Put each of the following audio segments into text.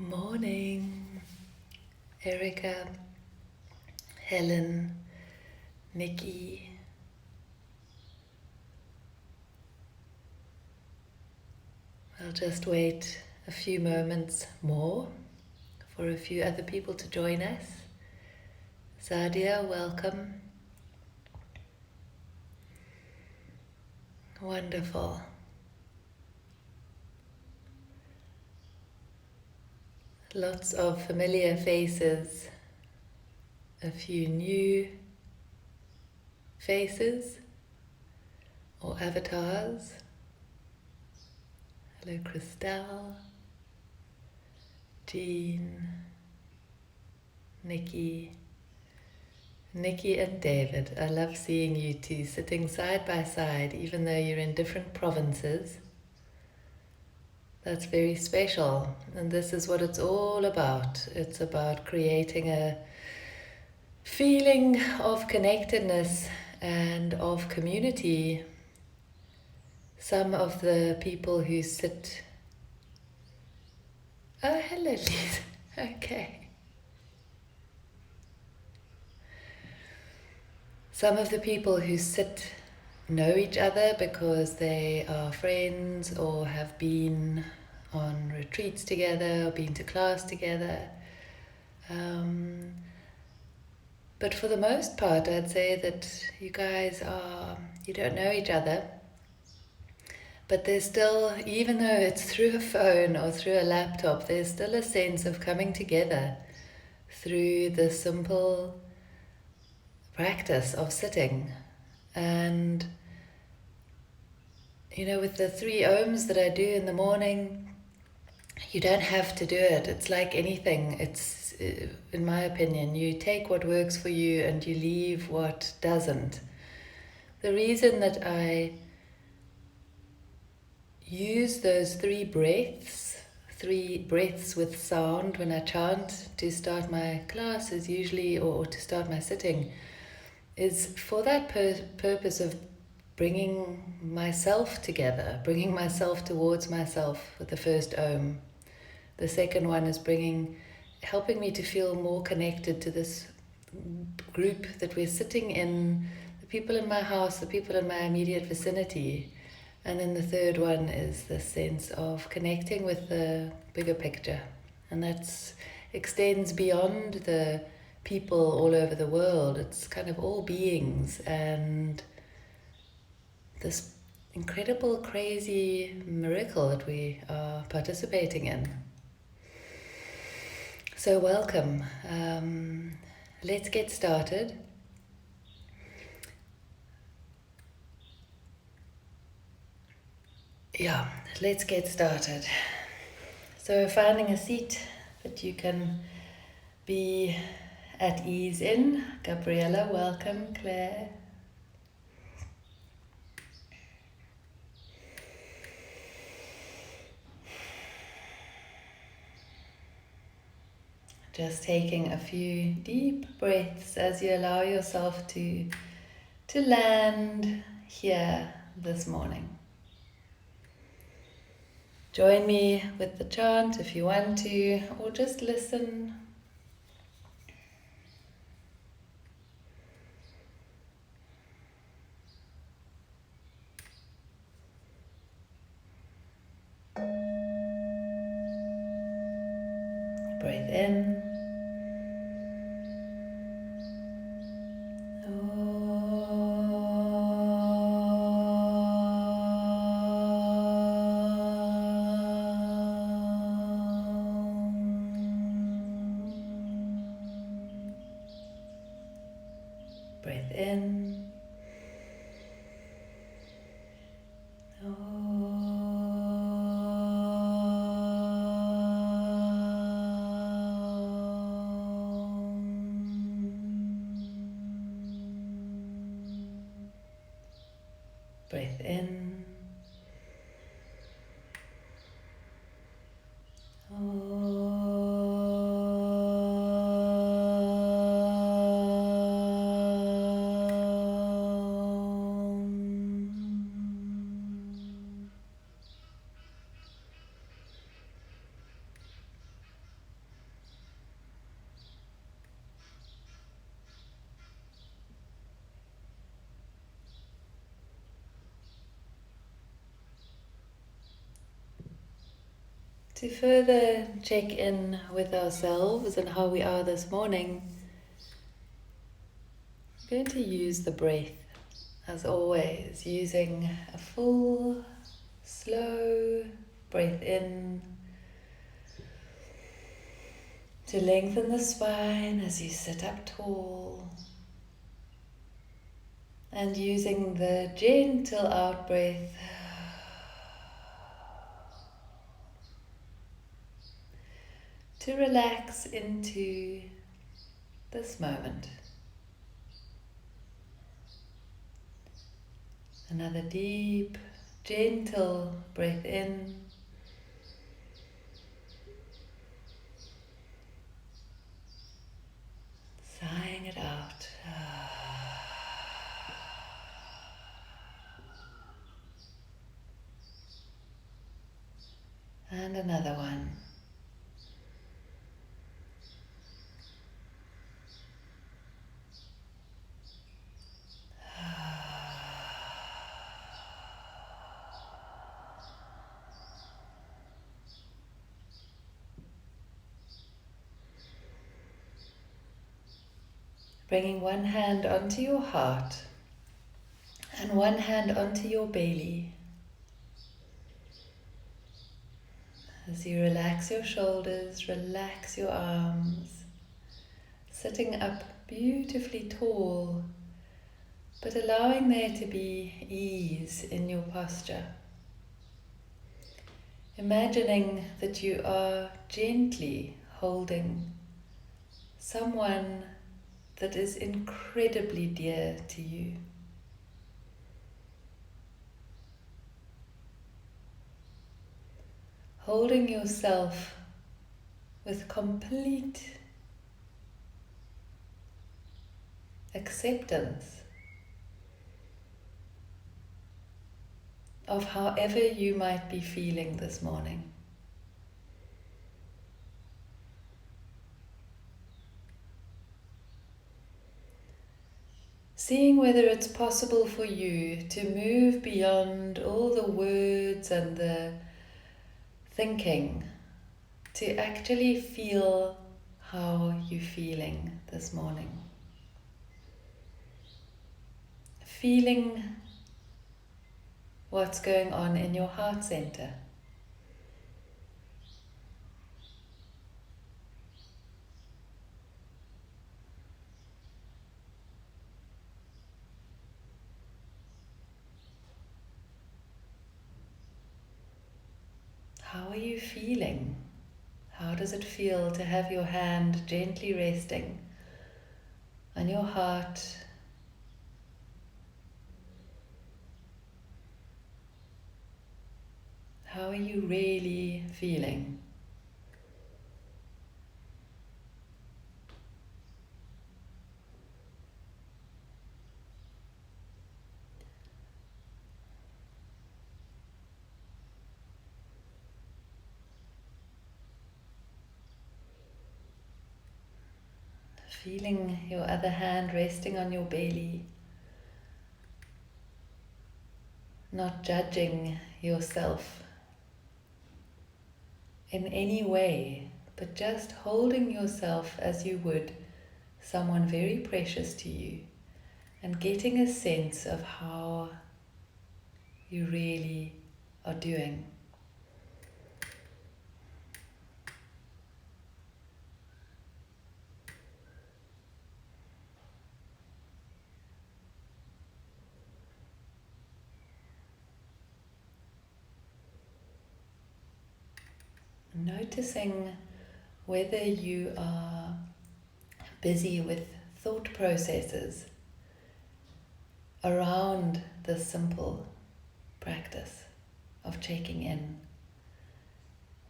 Morning, Erica, Helen, Nikki. I'll just wait a few moments more for a few other people to join us. Zadia, welcome. Wonderful. Lots of familiar faces, a few new faces or avatars. Hello, Christelle, Jean, Nikki and David. I love seeing you two sitting side by side, even though you're in different provinces. That's very special, and this is what it's all about. It's about creating a feeling of connectedness and of community. Some of the people who sit... Oh, hello, Lisa. Okay. Some of the people who sit know each other because they are friends or have been on retreats together or been to class together. But for the most part, I'd say that you guys you don't know each other, but there's still, even though it's through a phone or through a laptop, there's still a sense of coming together through the simple practice of sitting. And with the 3 ohms that I do in the morning, you don't have to do it. It's like anything. It's, in my opinion, you take what works for you and you leave what doesn't. The reason that I use those 3 breaths with sound when I chant to start my classes usually, or to start my sitting, is for that purpose of bringing myself together, bringing myself towards myself with the first Om. The second one is helping me to feel more connected to this group that we're sitting in, the people in my house, the people in my immediate vicinity. And then the third one is the sense of connecting with the bigger picture. And that extends beyond the people all over the world. It's kind of all beings and this incredible, crazy miracle that we are participating in. So welcome. Let's get started. Yeah, let's get started. So finding a seat that you can be at ease in. Gabriella, welcome. Claire. Just taking a few deep breaths as you allow yourself to land here this morning. Join me with the chant if you want to, or just listen. Breathe in. Breathe in. Breathe in. To further check in with ourselves and how we are this morning, I'm going to use the breath as always, using a full, slow breath in to lengthen the spine as you sit up tall, and using the gentle out breath to relax into this moment. Another deep, gentle breath in. Sighing it out. And another one. Bringing one hand onto your heart and one hand onto your belly. As you relax your shoulders, relax your arms, sitting up beautifully tall, but allowing there to be ease in your posture. Imagining that you are gently holding someone that is incredibly dear to you. Holding yourself with complete acceptance of however you might be feeling this morning. Seeing whether it's possible for you to move beyond all the words and the thinking to actually feel how you're feeling this morning. Feeling what's going on in your heart center. How are you feeling? How does it feel to have your hand gently resting on your heart? How are you really feeling? Feeling your other hand resting on your belly, not judging yourself in any way, but just holding yourself as you would someone very precious to you, and getting a sense of how you really are doing. Noticing whether you are busy with thought processes around this simple practice of checking in.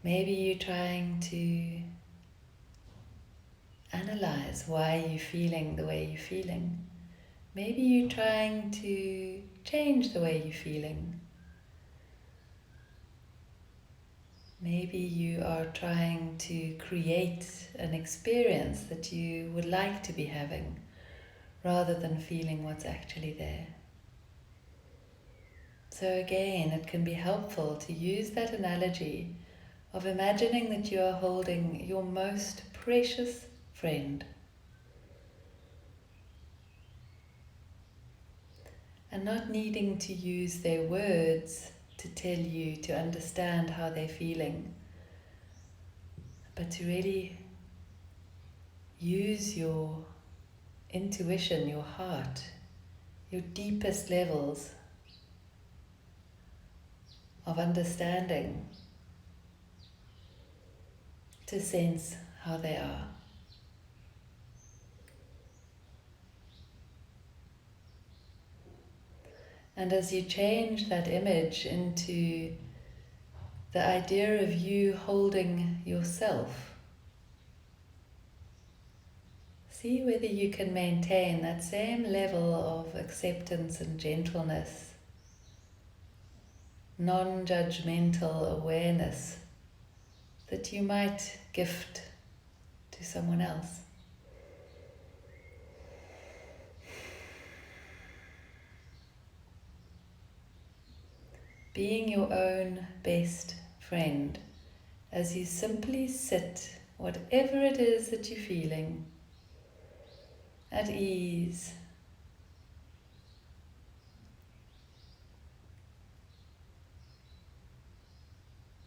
Maybe you're trying to analyze why you're feeling the way you're feeling. Maybe you're trying to change the way you're feeling. Maybe you are trying to create an experience that you would like to be having rather than feeling what's actually there. So again, it can be helpful to use that analogy of imagining that you are holding your most precious friend. And not needing to use their words to tell you to understand how they're feeling, but to really use your intuition, your heart, your deepest levels of understanding to sense how they are. And as you change that image into the idea of you holding yourself, see whether you can maintain that same level of acceptance and gentleness, non-judgmental awareness that you might gift to someone else. Being your own best friend as you simply sit, whatever it is that you're feeling, at ease.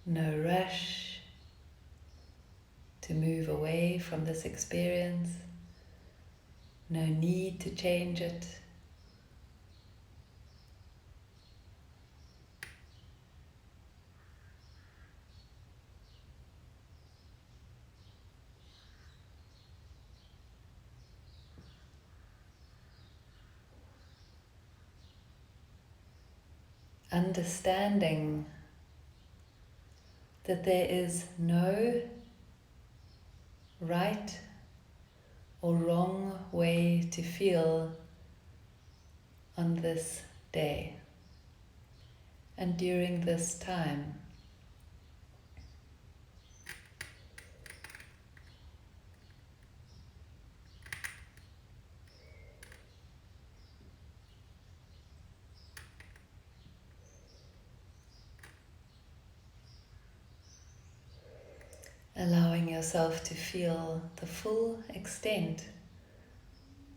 No rush to move away from this experience. No need to change it. Understanding that there is no right or wrong way to feel on this day and during this time. Allowing yourself to feel the full extent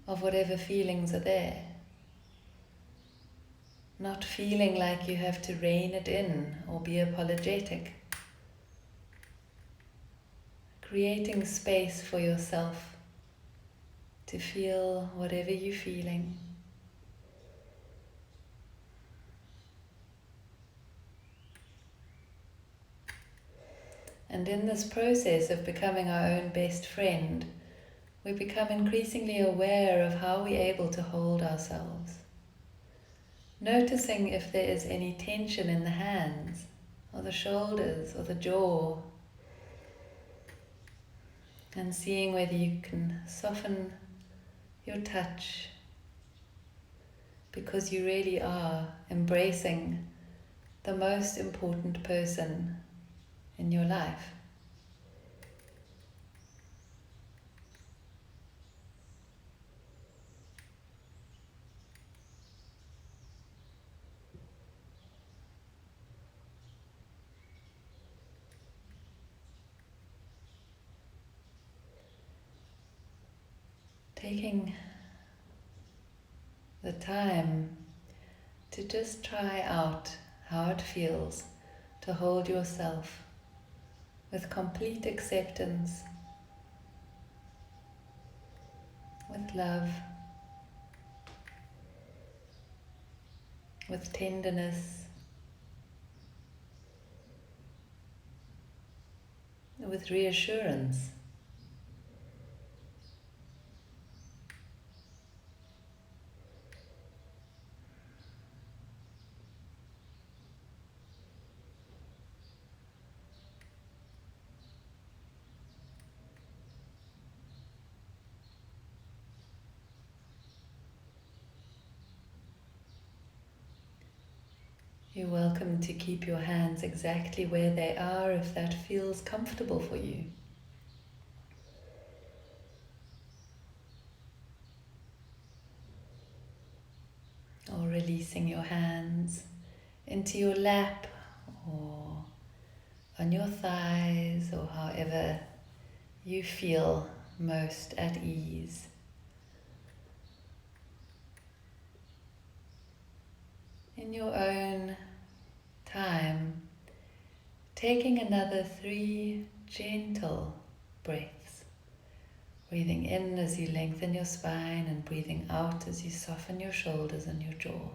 of whatever feelings are there. Not feeling like you have to rein it in or be apologetic. Creating space for yourself to feel whatever you're feeling. And in this process of becoming our own best friend, we become increasingly aware of how we're able to hold ourselves. Noticing if there is any tension in the hands, or the shoulders, or the jaw, and seeing whether you can soften your touch, because you really are embracing the most important person in your life. Taking the time to just try out how it feels to hold yourself with complete acceptance, with love, with tenderness, with reassurance. You're welcome to keep your hands exactly where they are if that feels comfortable for you. Or releasing your hands into your lap or on your thighs or however you feel most at ease. In your own time, taking another 3 gentle breaths. Breathing in as you lengthen your spine and breathing out as you soften your shoulders and your jaw.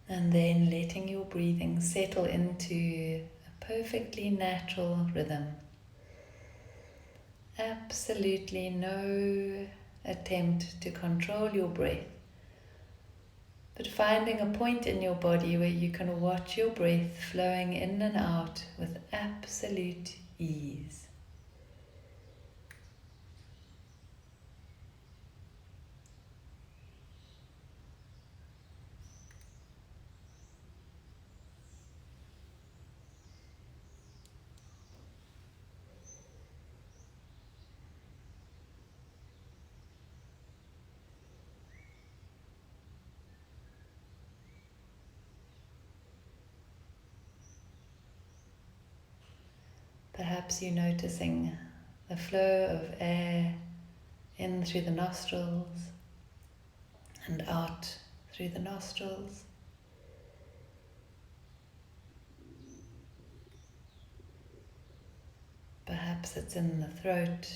And then letting your breathing settle into a perfectly natural rhythm. Absolutely no attempt to control your breath, but finding a point in your body where you can watch your breath flowing in and out with absolute ease. Perhaps you're noticing the flow of air in through the nostrils and out through the nostrils. Perhaps it's in the throat.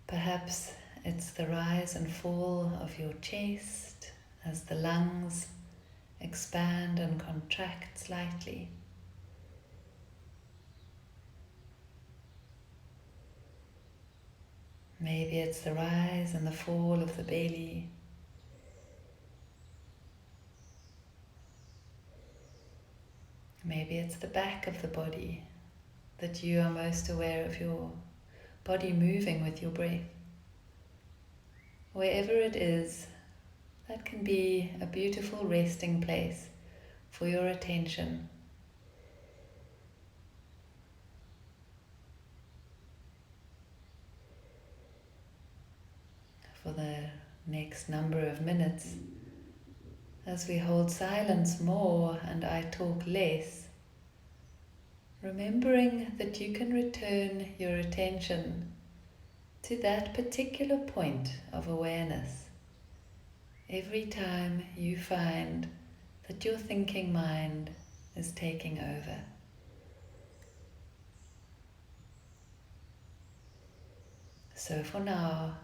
Perhaps it's the rise and fall of your chest as the lungs expand and contract slightly. Maybe it's the rise and the fall of the belly. Maybe it's the back of the body that you are most aware of your body moving with your breath. Wherever it is, that can be a beautiful resting place for your attention. For the next number of minutes, as we hold silence more and I talk less, remembering that you can return your attention to that particular point of awareness every time you find that your thinking mind is taking over. So for now,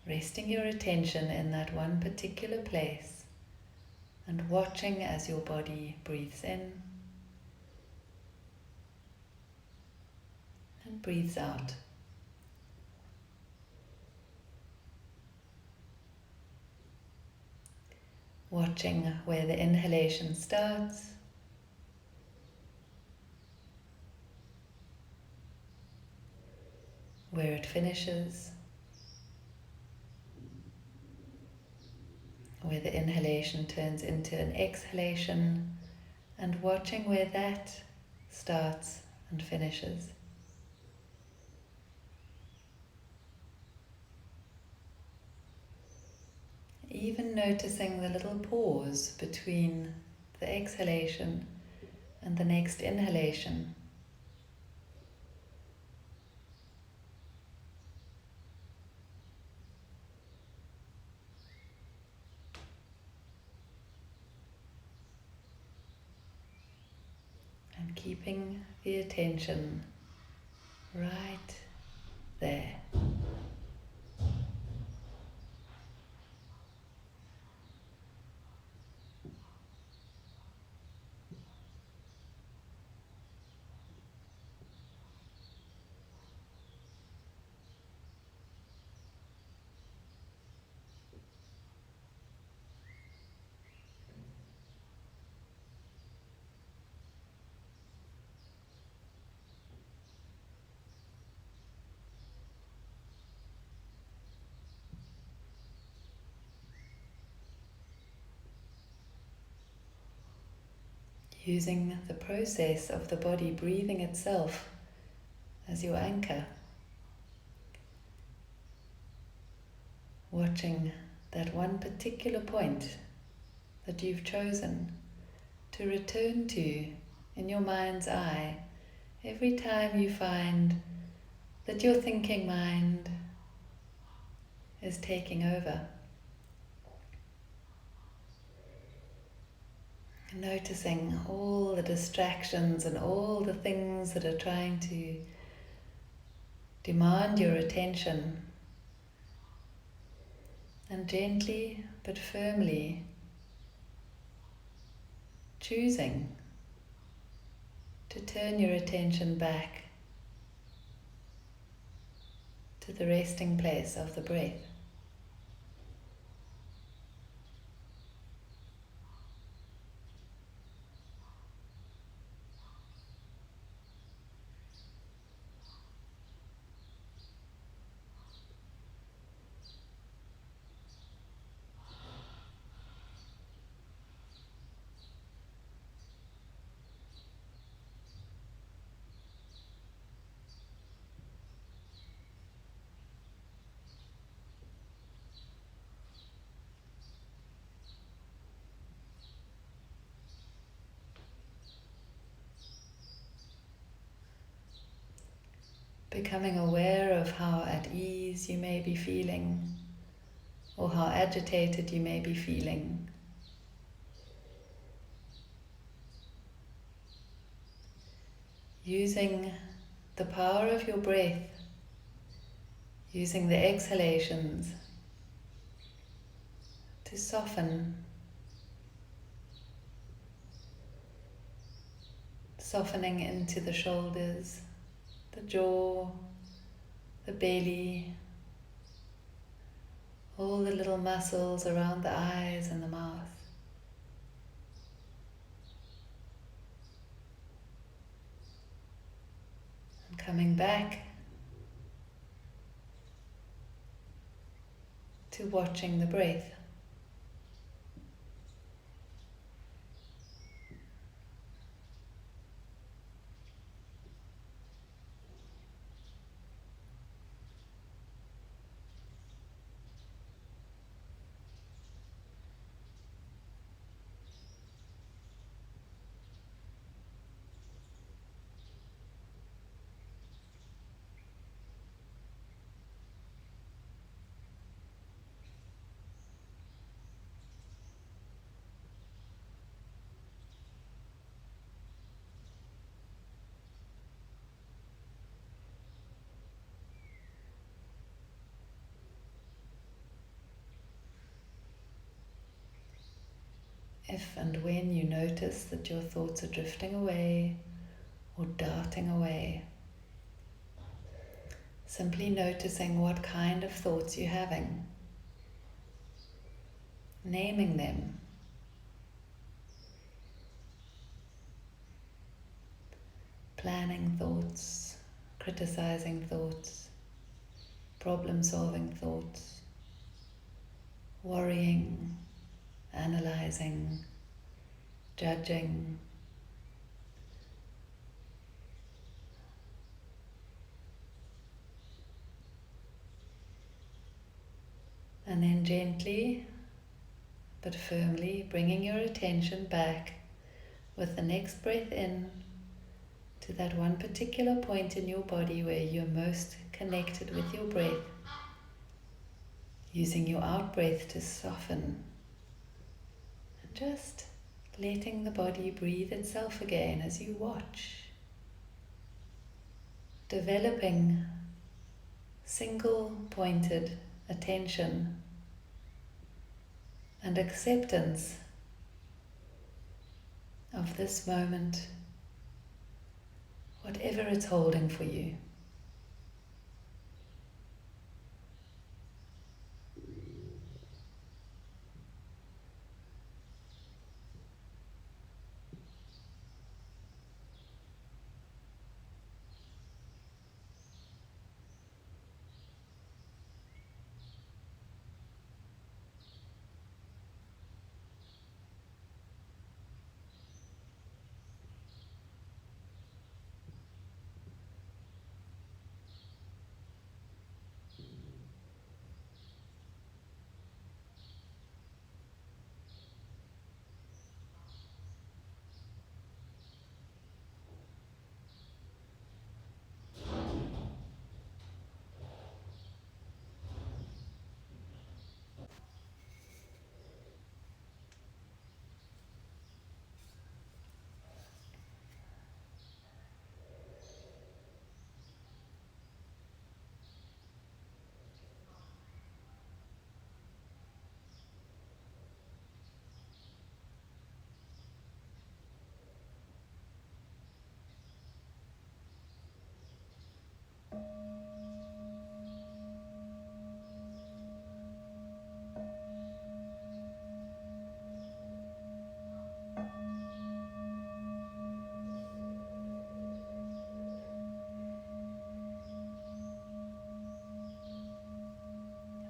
resting your attention in that one particular place and watching as your body breathes in and breathes out. Watching where the inhalation starts where it finishes, where the inhalation turns into an exhalation, and watching where that starts and finishes. Even noticing the little pause between the exhalation and the next inhalation. and keeping the attention right there. Using the process of the body breathing itself as your anchor. Watching that one particular point that you've chosen to return to in your mind's eye every time you find that your thinking mind is taking over. Noticing all the distractions and all the things that are trying to demand your attention, and gently but firmly choosing to turn your attention back to the resting place of the breath. Becoming aware of how at ease you may be feeling, or how agitated you may be feeling. Using the power of your breath, using the exhalations to softening into the shoulders, the jaw, the belly, all the little muscles around the eyes and the mouth. And coming back to watching the breath. If and when you notice that your thoughts are drifting away or darting away, simply noticing what kind of thoughts you're having, naming them, planning thoughts, criticizing thoughts, problem-solving thoughts, worrying, analyzing, judging. And then gently but firmly bringing your attention back with the next breath in to that one particular point in your body where you're most connected with your breath, using your out breath to soften and just letting the body breathe itself again as you watch, developing single-pointed attention and acceptance of this moment, whatever it's holding for you.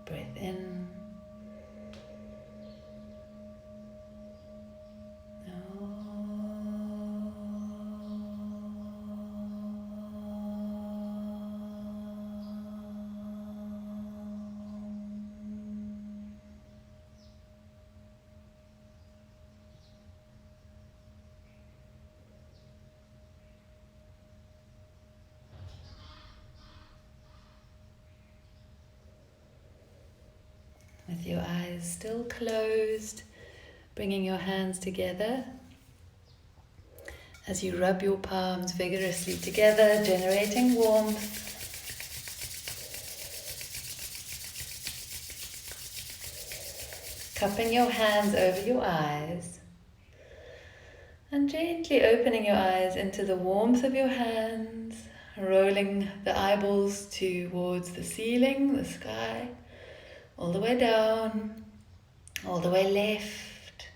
Breath in. With your eyes still closed, bringing your hands together as you rub your palms vigorously together, generating warmth. Cupping your hands over your eyes and gently opening your eyes into the warmth of your hands, rolling the eyeballs towards the ceiling, the sky, all the way down, all the way left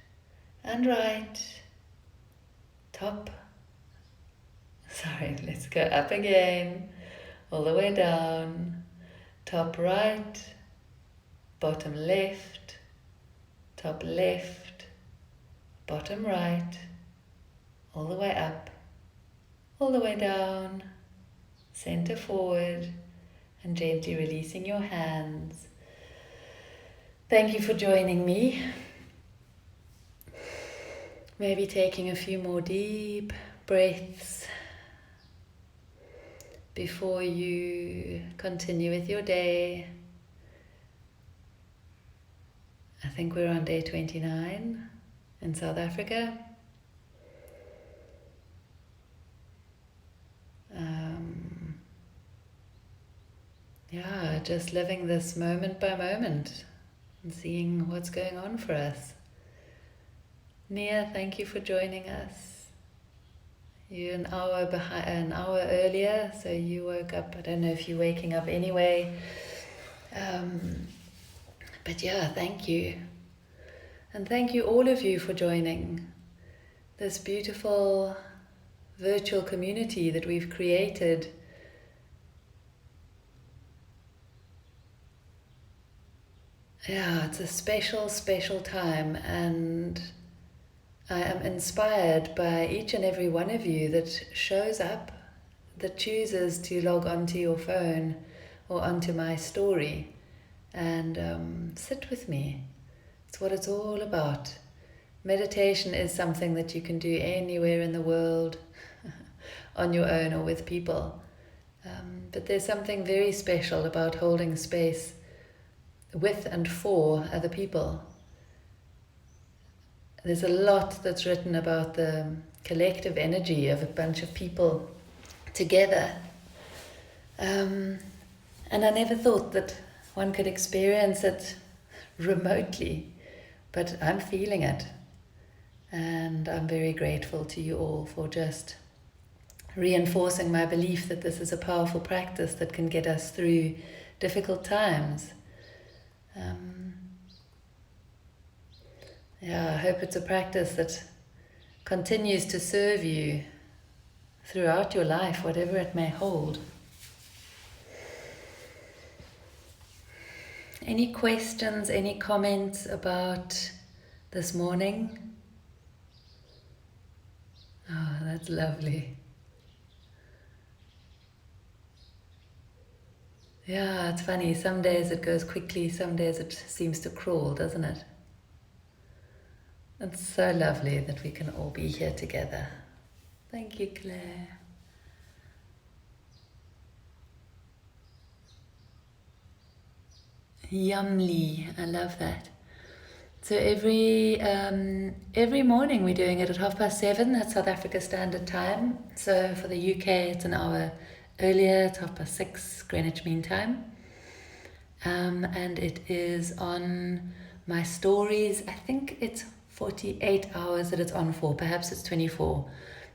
and right, let's go up again, all the way down, top right, bottom left, top left, bottom right, all the way up, all the way down, center forward, and gently releasing your hands. Thank you for joining me. Maybe taking a few more deep breaths before you continue with your day. I think we're on day 29 in South Africa. Just living this moment by moment and seeing what's going on for us. Nia, thank you for joining us. You're an hour earlier, so you woke up. I don't know if you're waking up anyway. But yeah, thank you. And thank you all of you for joining this beautiful virtual community that we've created. Yeah, it's a special, special time, and I am inspired by each and every one of you that shows up, that chooses to log onto your phone or onto my story and sit with me. It's what it's all about. Meditation is something that you can do anywhere in the world, on your own or with people. But there's something very special about holding space with and for other people. there's a lot that's written about the collective energy of a bunch of people together. And I never thought that one could experience it remotely, but I'm feeling it. And I'm very grateful to you all for just reinforcing my belief that this is a powerful practice that can get us through difficult times. I hope it's a practice that continues to serve you throughout your life, whatever it may hold. Any questions, any comments about this morning? Oh, that's lovely. Yeah, it's funny. Some days it goes quickly, some days it seems to crawl, doesn't it? It's so lovely that we can all be here together. Thank you, Claire. Yumly, I love that. So every morning we're doing it at 7:30. That's South Africa Standard Time. So for the UK, it's an hour earlier. It's 6:30 Greenwich Mean Time. And it is on my stories. I think it's 48 hours that it's on for. Perhaps it's 24.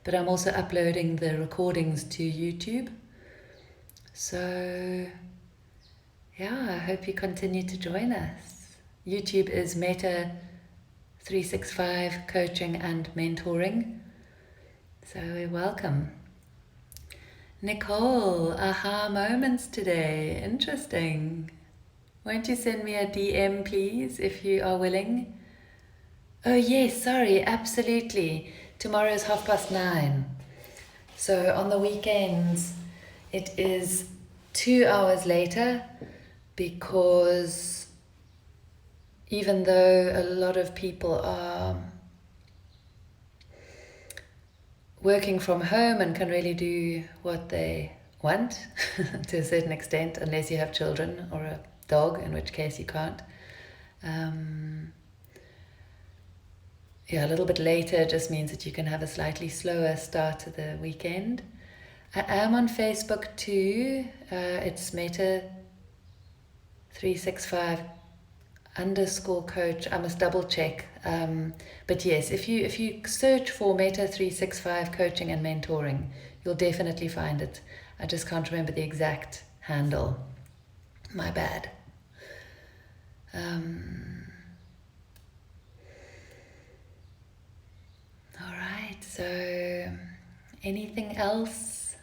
But I'm also uploading the recordings to YouTube. So yeah, I hope you continue to join us. YouTube is Meta 365 Coaching and Mentoring. So welcome. Nicole, aha moments today. Interesting. Won't you send me a DM, please, if you are willing? Oh yes, sorry, absolutely. Tomorrow's 9:30. So on the weekends, it is 2 hours later, because even though a lot of people are working from home and can really do what they want to a certain extent, unless you have children or a dog, in which case you can't. A little bit later just means that you can have a slightly slower start to the weekend. I am on Facebook too. It's Meta 365 _coach. I must double check. But yes, if you search for Meta 365 coaching and mentoring, you'll definitely find it. I just can't remember the exact handle. My bad. All right, so anything else?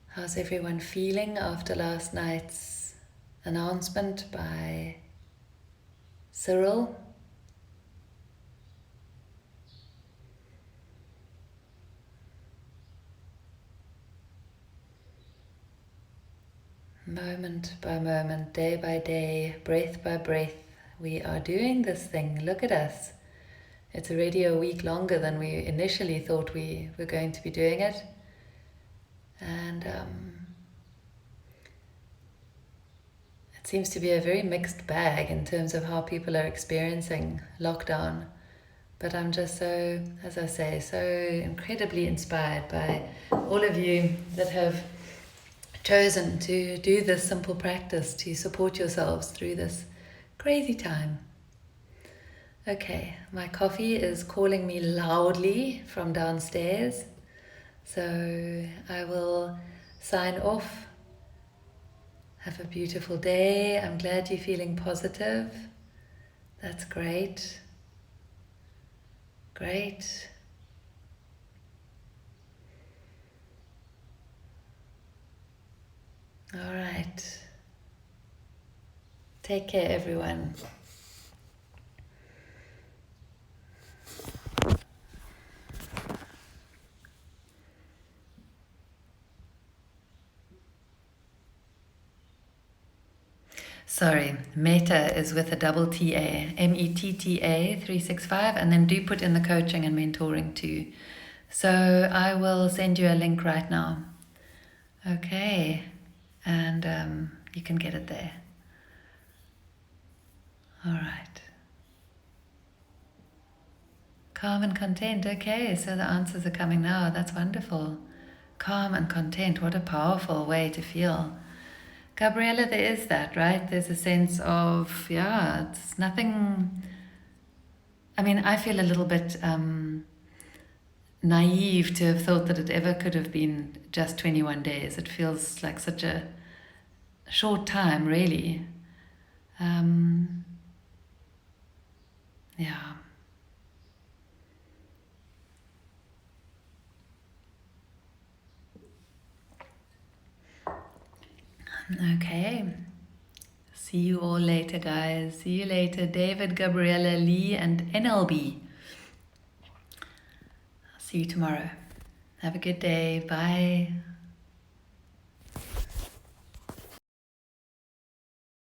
How's everyone feeling after last night's announcement by Cyril? Moment by moment, day by day, breath by breath, we are doing this thing. Look at us. It's already a week longer than we initially thought we were going to be doing it. And it seems to be a very mixed bag in terms of how people are experiencing lockdown. But I'm just so, as I say, so incredibly inspired by all of you that have chosen to do this simple practice to support yourselves through this crazy time. Okay, my coffee is calling me loudly from downstairs, so I will sign off. Have a beautiful day. I'm glad you're feeling positive. That's great. Great. All right. Take care, everyone. Sorry, Meta is with a double TA, METTA 365, and then do put in the coaching and mentoring too. So I will send you a link right now. Okay, and you can get it there. All right. Calm and content. Okay, so the answers are coming now. That's wonderful. Calm and content. What a powerful way to feel. Gabriella, there is that, right? There's a sense of, yeah, it's nothing. I mean, I feel a little bit naive to have thought that it ever could have been just 21 days. It feels like such a short time, really. Yeah. Okay. See you all later, guys. See you later, David, Gabriella, Lee, and NLB. See you tomorrow. Have a good day. Bye.